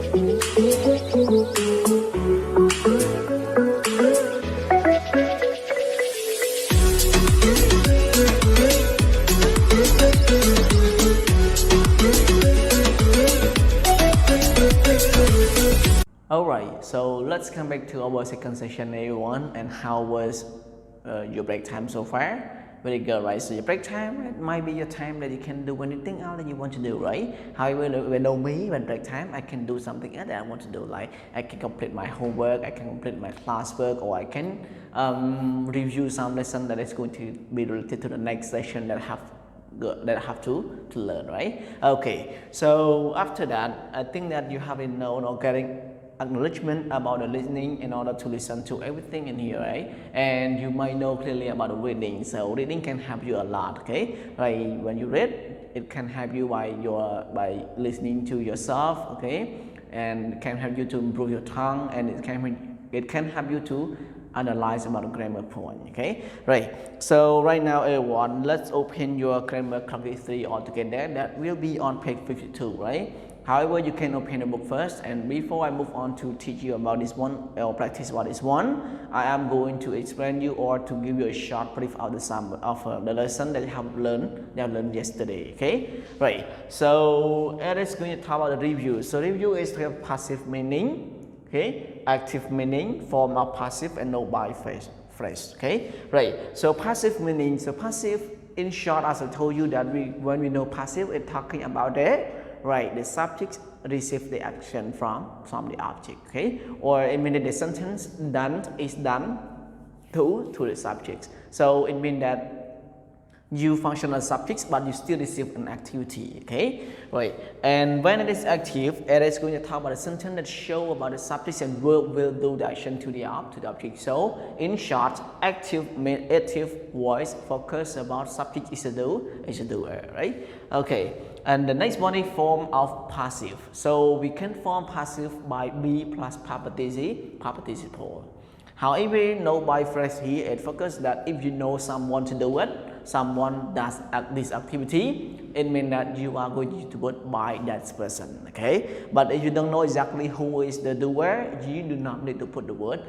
Alright, so let's come back to our second session, everyone. And how was your break time so far? Very good, right? So your break time, it might be your time that you can do anything else that you want to do, right? However, when break time, I can do something else that I want to do. Like I can complete my homework, I can complete my classwork, or I can review some lesson that is going to be related to the next session that I have to learn, right? Okay, so after that, I think that you have been known or getting acknowledgement about the listening in order to listen to everything in here, right? And you might know clearly about the reading. So reading can help you a lot, okay? Like when you read, it can help you by listening to yourself, okay? And can help you to improve your tongue, and it can help you to analyze about the grammar point, okay? Right. So right now, everyone, let's open your grammar class 3 altogether. That will be on page 52, right? However, you can open the book first, and before I move on to teach you about this one or practice about this one, I am going to explain you or to give you a short brief of the lesson that you have learned yesterday. Okay, right. So it is going to talk about the review. So review is to have passive meaning, okay, active meaning, form of passive, and no by phrase. Okay, right. So passive meaning. So passive, in short, as I told you that when we know passive, it's talking about the subject receive the action from the object, okay, or it means the sentence is done to the subject. So it means that you function as subjects, but you still receive an activity, okay, right? And when it is active, it is going to talk about a sentence that show about the subject and verb will do the action to the object. So in short, active voice focus about subject is a doer, right? Okay. And the next one is form of passive. So we can form passive by be plus participle. However, no by phrase here, it focuses that if you know someone to do it, someone does this activity, it means that you are going to do it by that person, okay? But if you don't know exactly who is the doer, you do not need to put the word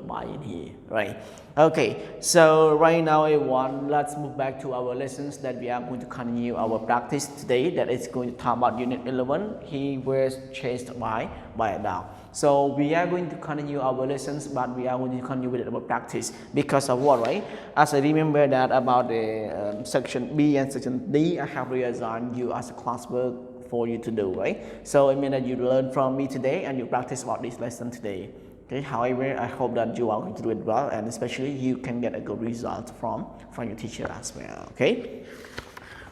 by in here, right? Okay, so right now, everyone, let's move back to our lessons that we are going to continue our practice today. That is going to talk about Unit 11. He was chased by a dog. So we are going to continue our lessons, but we are going to continue with our practice because of what, right? As I remember that about the section B and section D, I have reassigned you as a classwork for you to do, right? So it means that you learn from me today and you practice about this lesson today. Okay. However, I hope that you are going to do it well, and especially you can get a good result from your teacher as well. Okay.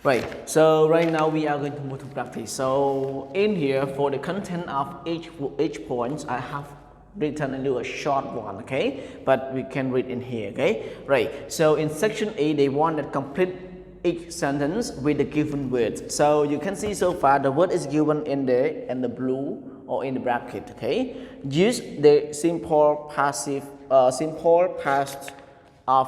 Right, so right now we are going to move to practice. So in here, for the content of each point, I have written into a short one, okay? But we can read in here, okay? Right, so in section A, they want to complete each sentence with the given words. So you can see so far the word is given in the blue or in the bracket, okay? Use the simple past of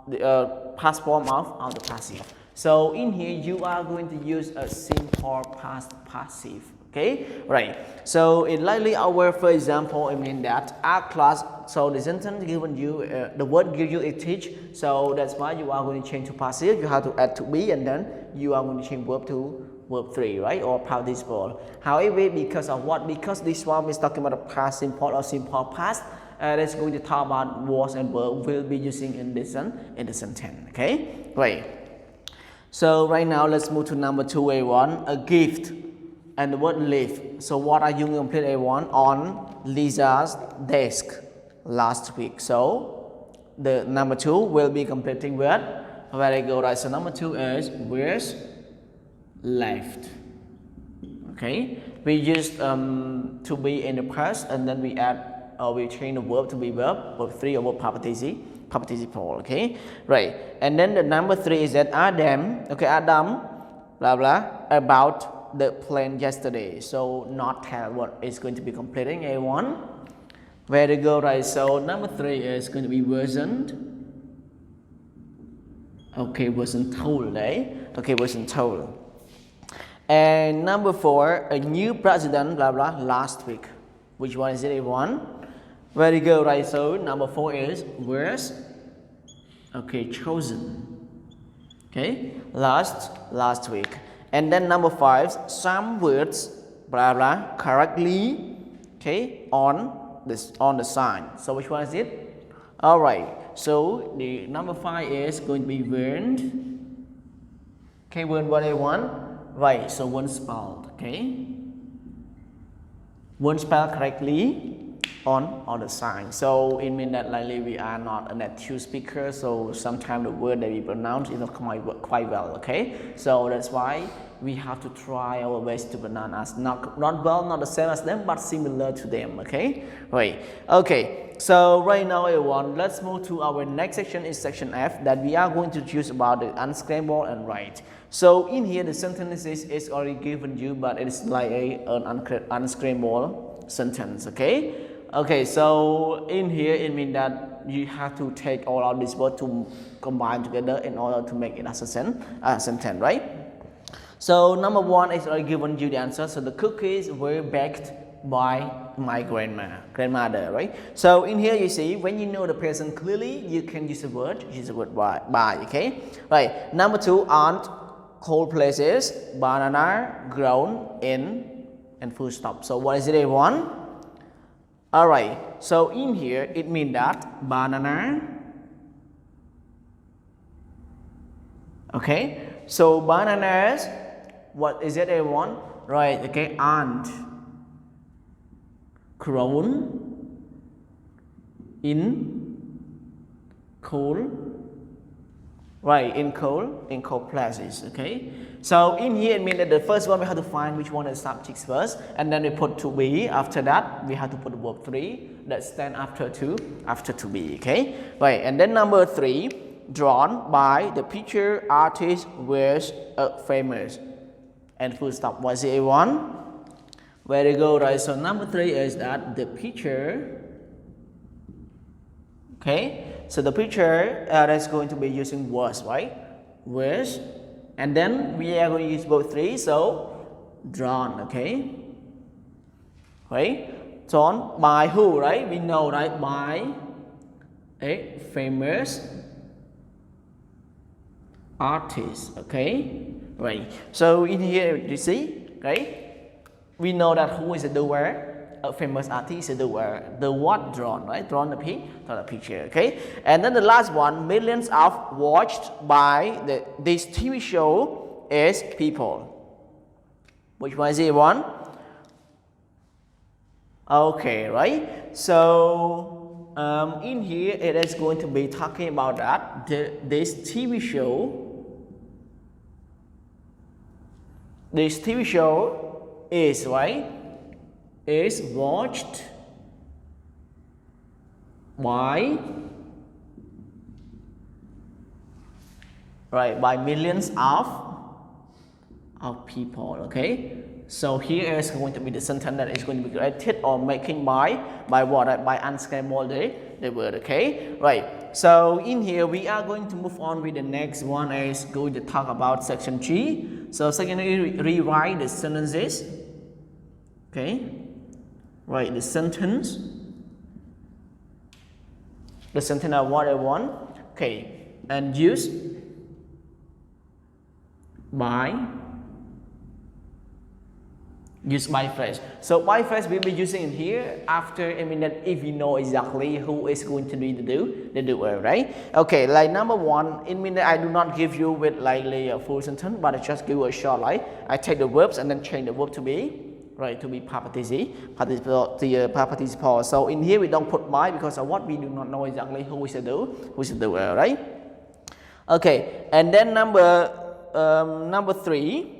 the past form of the passive. So in here, you are going to use a simple past passive, okay? Right. So in likely our, for example, I mean that our class, so the sentence given you, the word give you a teach, so that's why you are going to change to passive. You have to add to be, and then you are going to change verb to verb 3, right? Or participle. However, because of what? Because this one is talking about a past simple or simple past. That's going to talk about was and verb will be using in the sentence, okay? Right. So right now, let's move to number 2, A1, a gift, and the word live. So what are you going to complete, A1, on Lisa's desk last week? So the number 2 will be completing with, very good, right? So number 2 is where's left, okay? We use to be in the past, and then we add, we change the verb to be verb 3 or verb participle, okay? Right. And then the number 3 is that Adam, okay, Adam, blah, blah, about the plan yesterday. So not tell what is going to be completing, A1. Very good, right? So number 3 is going to be wasn't. Okay, wasn't told, eh? Okay, wasn't told. And number 4, a new president, blah, blah, last week. Which one is it, A1? Very good, right? So number 4 is was, okay, chosen. Okay, last week. And then number 5, some words, blah blah, correctly, okay, on the sign. So which one is it? All right. So the number 5 is going to be weren't. Okay, weren't what A1? Right. So weren't spelled. Okay, weren't spelled correctly on the sign. So it means that likely we are not a native speaker, so sometimes the word that we pronounce is not quite well. Okay, so that's why we have to try our best to pronounce as not well, not the same as them, but similar to them. Okay, right. Okay, so right now everyone, let's move to our next section. Is section F, that we are going to choose about the unscramble and write. So in here the sentence is already given you, but it's like an unscramble sentence. Okay. Okay, so in here it means that you have to take all of these words to combine together in order to make it as a sentence, right? So number 1 is already given you the answer. So the cookies were baked by my grandmother, right? So in here you see, when you know the person clearly, you can use the word by, okay? Right. Number 2, aren't cold places, banana grown in, and full stop. So what is it, A1? Alright, so in here it means that banana, okay, so bananas, what is it, A1? Right, okay, aren't grown in cold, right, in cold places. Okay, so in here it means that the first one we have to find which one is subject first, and then we put to be. After that we have to put the verb 3 that stand after to be. Okay, right. And then number 3, drawn by the picture artist was famous, and full stop. Was it, A1? Very good, right? So number 3 is that the picture, okay, so the picture that's going to be using was, right? Was, and then we are going to use both 3, so drawn. Okay, right? Drawn by who, right? We know, right? By a famous artist. Okay, right. So in here you see, right? We know that who is the doer. A famous artist is the doer. The what? Drawn, right? Drawn the picture. Okay, and then the last one, millions of watched by this TV show is people. Which one is it, one? Okay, right. So in here it is going to be talking about that this TV show is, right, is watched by, right, by millions of people. Okay, so here is going to be the sentence that is going to be created or making by what? By unscramble the word. Okay, right. So in here we are going to move on with the next one, is going to talk about section G. So secondly, rewrite the sentences. Okay, right, the sentence of what I want. Okay, and use by phrase. So by phrase we'll be using it here after a minute if you know exactly who is going to be the doer, right? Okay, like number 1, in minute I do not give you with like a full sentence, but I just give you a short, like I take the verbs and then change the verb to be, right, to be past participle. So in here we don't put by because of what? We do not know exactly who is the doer, right? Okay, and then number 3.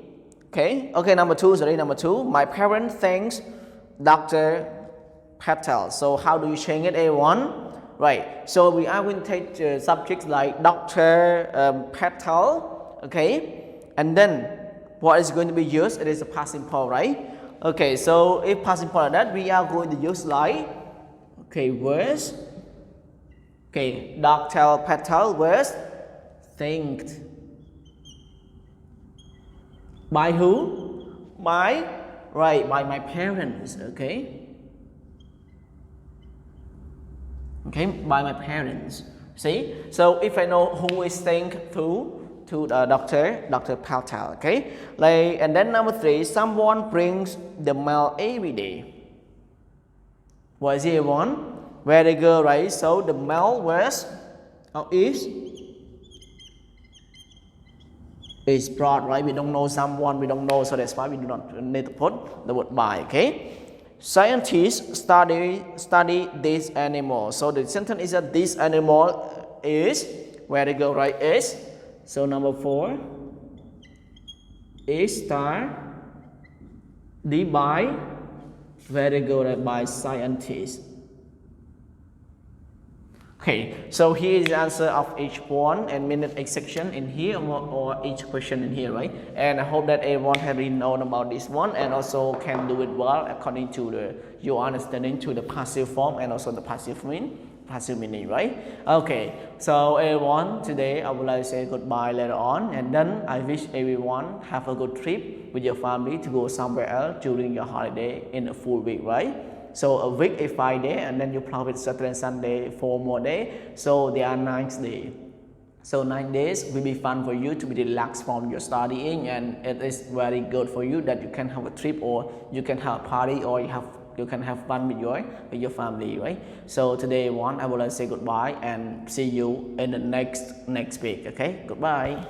Okay, number 2. My parents thanks Dr. Patel. So how do you change it, A1? Right. So we are going to take subjects like Dr. Patel. Okay, and then what is going to be used? It is a past simple, right? Okay, so if past simple like that, we are going to use like, okay, was. Okay, Dr. Patel was thanked. By who? By my parents. Okay, okay, by my parents. See, so if I know who is staying to the Dr. Patel, okay, like, and then number 3, someone brings the mail every day. What is everyone? Very good, right? So the mail was or is brought, right? We don't know someone, we don't know, so that's why we do not need to put the word by, okay? Scientists study this animal. So the sentence is that this animal is, where they go, right? Is. So number 4 is studied by, where they go, right? By scientists. Okay, so here is the answer of each one and minute each section in here or each question in here, right? And I hope that everyone has really known about this one and also can do it well according to your understanding to the passive form and also the passive meaning, right? Okay, so everyone, today I would like to say goodbye later on, and then I wish everyone have a good trip with your family to go somewhere else during your holiday in a full week, right? So a week is 5 days, and then you plan with Saturday and Sunday 4 more days. So there are 9 days. So 9 days will be fun for you to be relaxed from your studying, and it is very good for you that you can have a trip or you can have a party or you can have fun with your family, right? So today I would like to say goodbye and see you in the next week. Okay, goodbye.